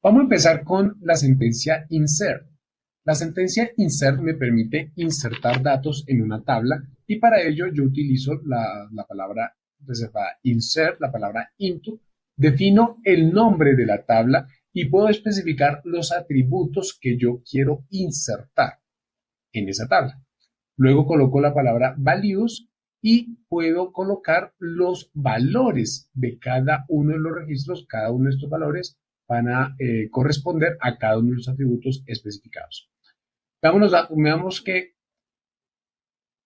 Vamos a empezar con la sentencia insert. La sentencia insert me permite insertar datos en una tabla y para ello yo utilizo la palabra reservada insert, la palabra into, defino el nombre de la tabla y puedo especificar los atributos que yo quiero insertar en esa tabla. Luego coloco la palabra values y puedo colocar los valores de cada uno de los registros. Cada uno de estos valores van a corresponder a cada uno de los atributos especificados. Veamos que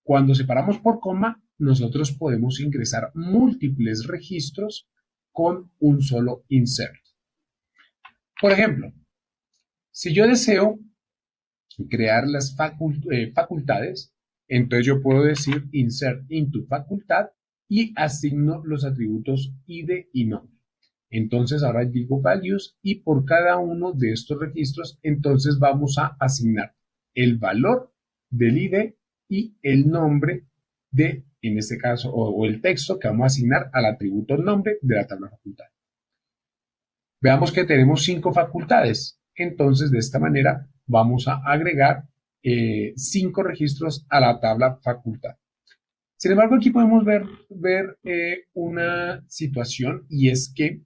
cuando separamos por coma, nosotros podemos ingresar múltiples registros con un solo insert. Por ejemplo, si yo deseo crear las facultades, entonces yo puedo decir insert into facultad y asigno los atributos id y nombre. Entonces ahora digo values y por cada uno de estos registros, entonces vamos a asignar el valor del id y el nombre de, en este caso, o el texto que vamos a asignar al atributo nombre de la tabla facultad. Veamos que tenemos 5 facultades. Entonces, de esta manera, vamos a agregar 5 registros a la tabla facultad. Sin embargo, aquí podemos ver una situación y es que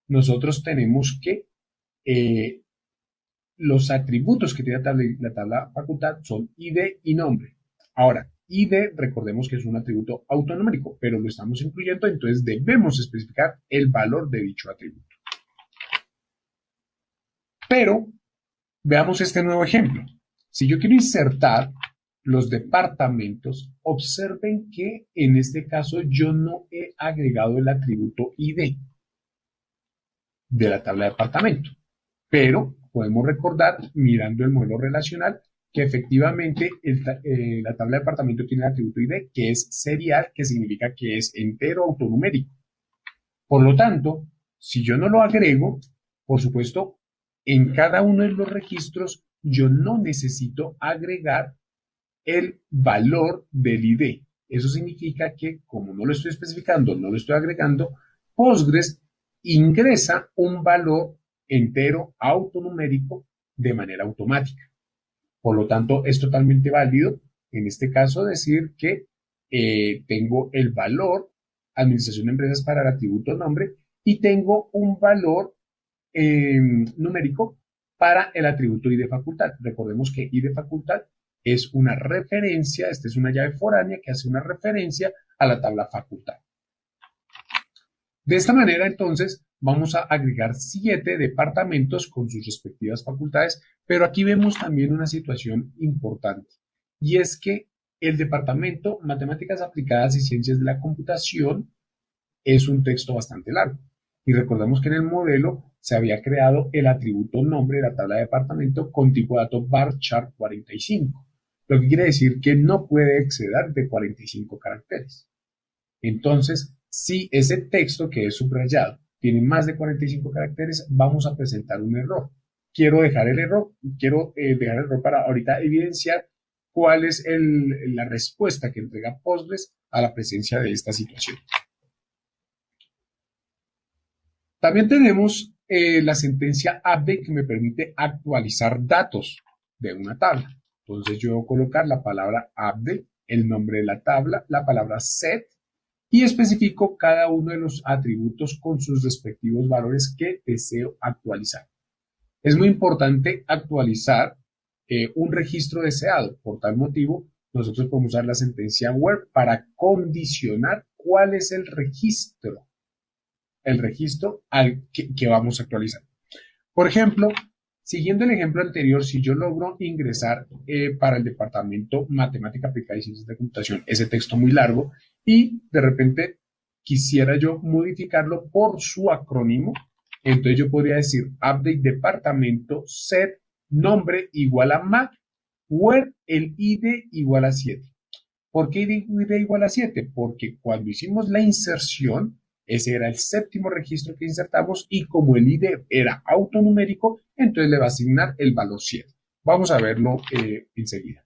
nosotros tenemos que los atributos que tiene la tabla facultad son id y nombre. Ahora, id, recordemos que es un atributo autonómico, pero lo estamos incluyendo, entonces debemos especificar el valor de dicho atributo. Pero veamos este nuevo ejemplo. Si yo quiero insertar los departamentos, observen que en este caso yo no he agregado el atributo ID de la tabla de departamento, pero podemos recordar, mirando el modelo relacional, que efectivamente la tabla de departamento tiene el atributo ID, que es serial, que significa que es entero autonumérico. Por lo tanto, si yo no lo agrego, por supuesto, en cada uno de los registros yo no necesito agregar el valor del ID. Eso significa que como no lo estoy especificando, no lo estoy agregando, Postgres ingresa un valor entero autonumérico de manera automática. Por lo tanto, es totalmente válido en este caso decir que tengo el valor administración de empresas para el atributo nombre y tengo un valor numérico para el atributo ID facultad. Recordemos que ID facultad es una referencia, esta es una llave foránea que hace una referencia a la tabla facultad. De esta manera, entonces, vamos a agregar 7 departamentos con sus respectivas facultades, pero aquí vemos también una situación importante, y es que el departamento Matemáticas Aplicadas y Ciencias de la Computación es un texto bastante largo. Y recordemos que en el modelo se había creado el atributo nombre de la tabla de departamento con tipo de dato varchar 45, lo que quiere decir que no puede exceder de 45 caracteres. Entonces, si ese texto que es subrayado tiene más de 45 caracteres, vamos a presentar un error. Quiero dejar el error para ahorita evidenciar cuál es la respuesta que entrega Postgres a la presencia de esta situación. También tenemos la sentencia update que me permite actualizar datos de una tabla. Entonces yo voy a colocar la palabra update, el nombre de la tabla, la palabra set y especifico cada uno de los atributos con sus respectivos valores que deseo actualizar. Es muy importante actualizar un registro deseado. Por tal motivo, nosotros podemos usar la sentencia where para condicionar cuál es el registro al que vamos a actualizar. Por ejemplo, siguiendo el ejemplo anterior, si yo logro ingresar para el departamento Matemática Aplicada y Ciencias de Computación ese texto muy largo y de repente quisiera yo modificarlo por su acrónimo, entonces yo podría decir update departamento set nombre igual a Mac where el ID igual a 7. ¿Por qué ID igual a 7? Porque cuando hicimos la inserción, ese era el séptimo registro que insertamos y como el ID era autonumérico, entonces le va a asignar el valor 7. Vamos a verlo enseguida.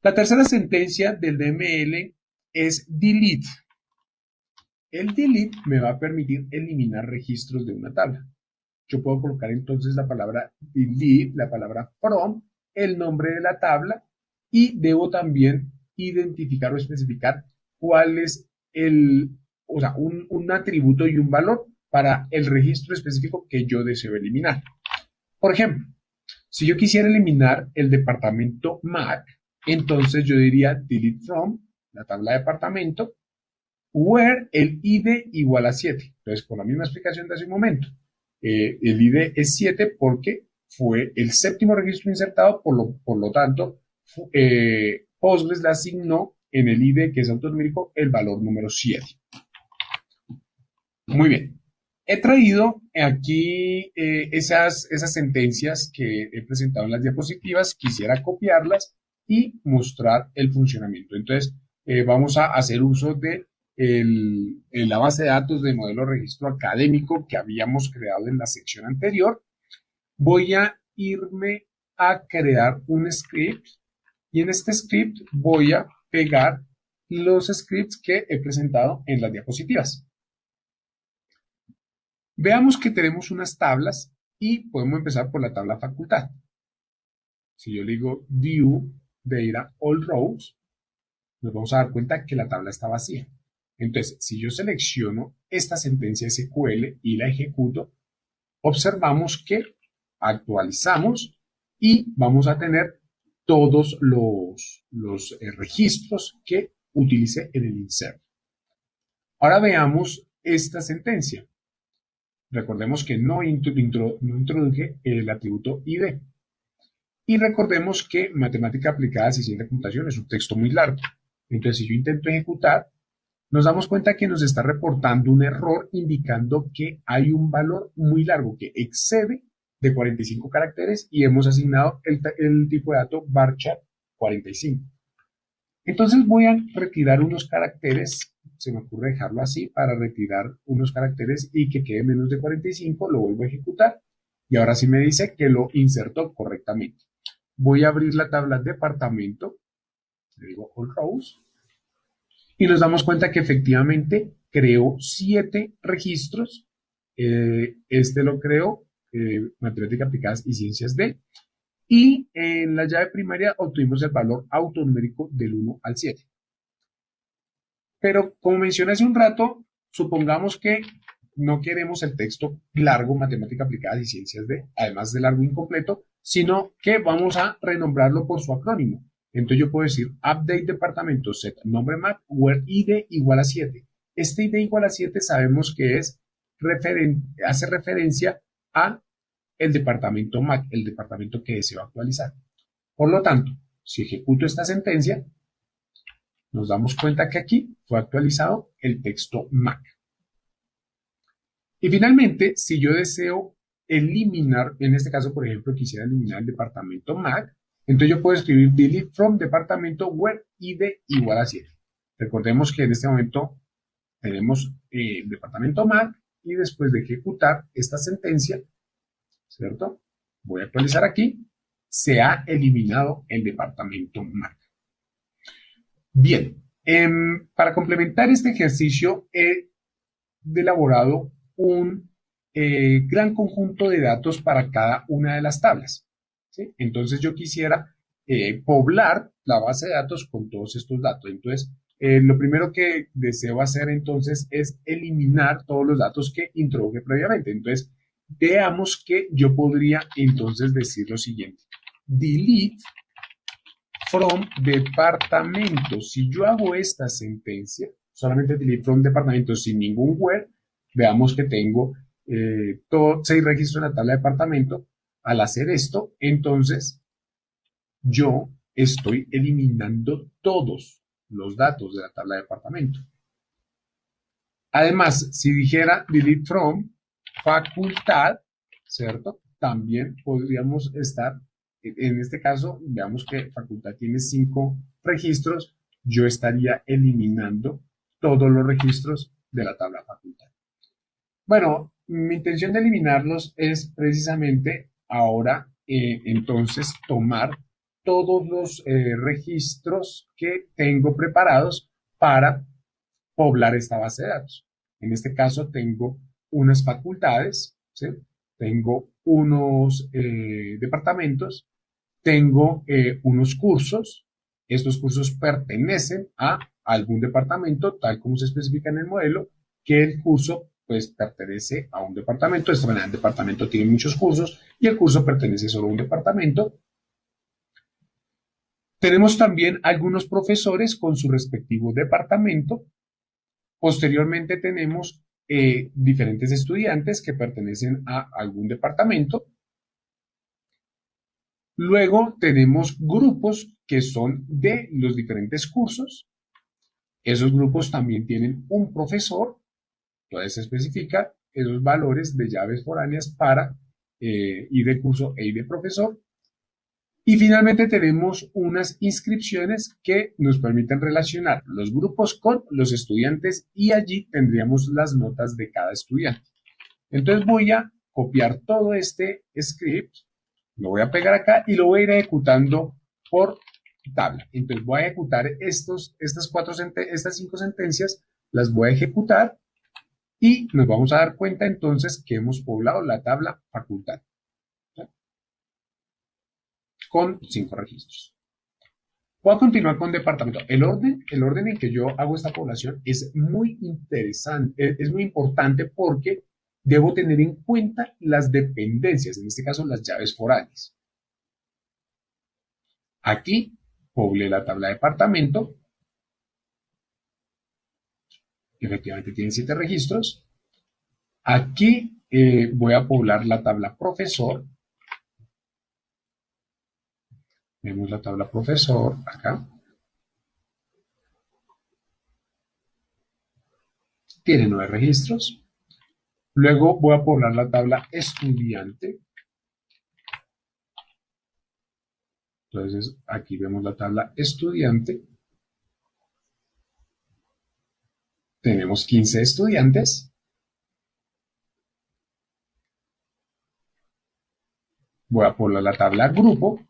La tercera sentencia del DML es delete. El delete me va a permitir eliminar registros de una tabla. yo puedo colocar entonces la palabra delete, la palabra from, el nombre de la tabla y debo también identificar o especificar cuál es o sea, un atributo y un valor para el registro específico que yo deseo eliminar. Por ejemplo, si yo quisiera eliminar el departamento Mac, entonces yo diría delete from, la tabla de departamento, where el ID igual a 7. Entonces, con la misma explicación de hace un momento, el ID es 7 porque fue el séptimo registro insertado, por lo tanto, Postgres le asignó en el ID, que es autonúmerico, el valor número 7. Muy bien. He traído aquí esas sentencias que he presentado en las diapositivas. Quisiera copiarlas y mostrar el funcionamiento. Entonces, vamos a hacer uso de la base de datos de modelo registro académico que habíamos creado en la sección anterior. Voy a irme a crear un script y en este script voy a pegar los scripts que he presentado en las diapositivas. Veamos que tenemos unas tablas y podemos empezar por la tabla facultad. Si yo le digo view data all rows, nos vamos a dar cuenta que la tabla está vacía. Entonces, si yo selecciono esta sentencia SQL y la ejecuto, observamos que actualizamos y vamos a tener todos los registros que utilicé en el insert. Ahora veamos esta sentencia. Recordemos que no introduje el atributo ID. Y recordemos que matemática aplicada a ciencia de computación es un texto muy largo. Entonces, si yo intento ejecutar, nos damos cuenta que nos está reportando un error indicando que hay un valor muy largo que excede de 45 caracteres y hemos asignado el tipo de dato varchar 45. Entonces voy a retirar unos caracteres, se me ocurre dejarlo así para retirar unos caracteres y que quede menos de 45, lo vuelvo a ejecutar y ahora sí me dice que lo insertó correctamente. Voy a abrir la tabla departamento, le digo all rows, y nos damos cuenta que efectivamente creó 7 registros. Este lo creó matemáticas aplicadas y ciencias D. Y en la llave primaria obtuvimos el valor autonumérico del 1 al 7. Pero como mencioné hace un rato, supongamos que no queremos el texto largo, matemática aplicada y ciencias D, además de largo incompleto, sino que vamos a renombrarlo por su acrónimo. Entonces yo puedo decir update departamento set nombre Mac where ID igual a 7. Este ID igual a 7 sabemos que hace referencia a el departamento Mac, el departamento que deseo actualizar. Por lo tanto, si ejecuto esta sentencia, nos damos cuenta que aquí fue actualizado el texto Mac. Y finalmente, si yo deseo eliminar, en este caso, por ejemplo, quisiera eliminar el departamento Mac, entonces yo puedo escribir delete from departamento where ID igual a 7. Recordemos que en este momento tenemos departamento Mac y después de ejecutar esta sentencia, ¿cierto? Voy a actualizar aquí, se ha eliminado el departamento Mac. Bien, para complementar este ejercicio he elaborado un gran conjunto de datos para cada una de las tablas, ¿sí? Entonces yo quisiera poblar la base de datos con todos estos datos. Entonces, lo primero que deseo hacer entonces es eliminar todos los datos que introduje previamente. Entonces, veamos que yo podría entonces decir lo siguiente. Delete from departamento. Si yo hago esta sentencia, solamente delete from departamento sin ningún where, veamos que tengo 6 registros en la tabla de departamento. Al hacer esto, entonces, yo estoy eliminando todos los datos de la tabla de departamento. Además, si dijera delete from facultad, ¿cierto? También podríamos estar, en este caso, veamos que facultad tiene 5 registros, yo estaría eliminando todos los registros de la tabla facultad. Bueno, mi intención de eliminarlos es precisamente ahora, entonces, tomar todos los registros que tengo preparados para poblar esta base de datos. En este caso tengo unas facultades, ¿sí? tengo unos departamentos, tengo unos cursos. Estos cursos pertenecen a algún departamento, tal como se especifica en el modelo, que el curso pues pertenece a un departamento. De esta manera, el departamento tiene muchos cursos y el curso pertenece solo a un departamento. Tenemos también algunos profesores con su respectivo departamento. Posteriormente tenemos diferentes estudiantes que pertenecen a algún departamento. Luego tenemos grupos que son de los diferentes cursos. Esos grupos también tienen un profesor. Entonces se especifica esos valores de llaves foráneas para I de curso e I de profesor. Y finalmente tenemos unas inscripciones que nos permiten relacionar los grupos con los estudiantes y allí tendríamos las notas de cada estudiante. Entonces voy a copiar todo este script, lo voy a pegar acá y lo voy a ir ejecutando por tabla. Entonces voy a ejecutar estas 5 sentencias, las voy a ejecutar y nos vamos a dar cuenta entonces que hemos poblado la tabla facultad con 5 registros. Voy a continuar con departamento. El orden en que yo hago esta población es muy interesante, es muy importante porque debo tener en cuenta las dependencias, en este caso las llaves foráneas. Aquí poblé la tabla departamento. Efectivamente tiene 7 registros. Aquí voy a poblar la tabla profesor. Vemos la tabla profesor acá. Tiene 9 registros. Luego voy a poblar la tabla estudiante. Entonces aquí vemos la tabla estudiante. Tenemos 15 estudiantes. Voy a poblar la tabla grupo.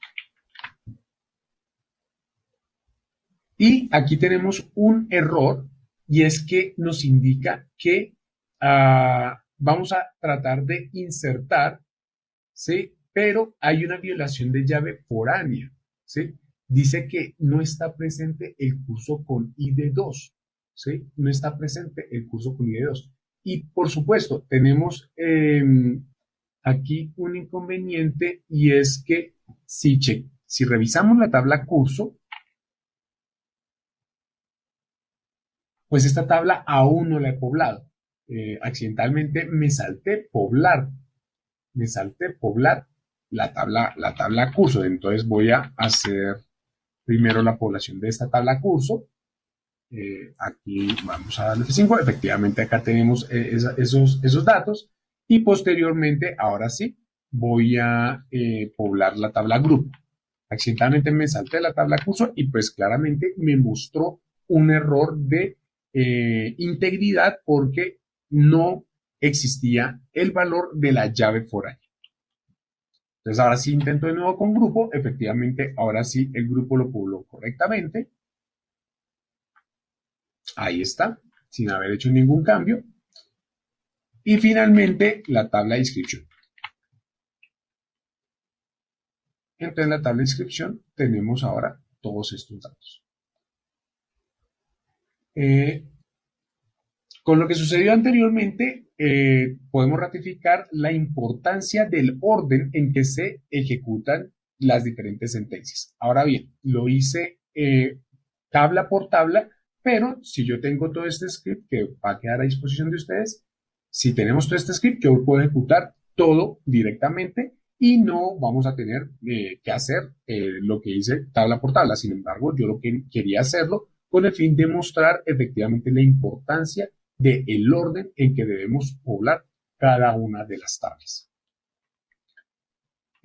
Y aquí tenemos un error y es que nos indica que vamos a tratar de insertar, ¿sí? Pero hay una violación de llave foránea, ¿sí? Dice que no está presente el curso con ID2, ¿sí? No está presente el curso con ID2. Y por supuesto, tenemos aquí un inconveniente y es que si revisamos la tabla curso, pues esta tabla aún no la he poblado. Accidentalmente me salté poblar la tabla curso. Entonces voy a hacer primero la población de esta tabla curso. Aquí vamos a darle F5. Efectivamente acá tenemos esos datos. Y posteriormente, ahora sí, voy a poblar la tabla grupo. Accidentalmente me salté la tabla curso y pues claramente me mostró un error de integridad porque no existía el valor de la llave foránea. Entonces ahora sí intento de nuevo con grupo. Efectivamente, ahora sí el grupo lo pobló correctamente. Ahí está, sin haber hecho ningún cambio. Y finalmente la tabla de inscripción. Entonces en la tabla de inscripción tenemos ahora todos estos datos. Con lo que sucedió anteriormente, podemos ratificar la importancia del orden en que se ejecutan las diferentes sentencias. Ahora bien, lo hice tabla por tabla, pero si yo tengo todo este script que va a quedar a disposición de ustedes, si tenemos todo este script, yo puedo ejecutar todo directamente y no vamos a tener que hacer lo que hice tabla por tabla. Sin embargo, yo lo que quería hacerlo con el fin de mostrar efectivamente la importancia del orden en que debemos poblar cada una de las tablas.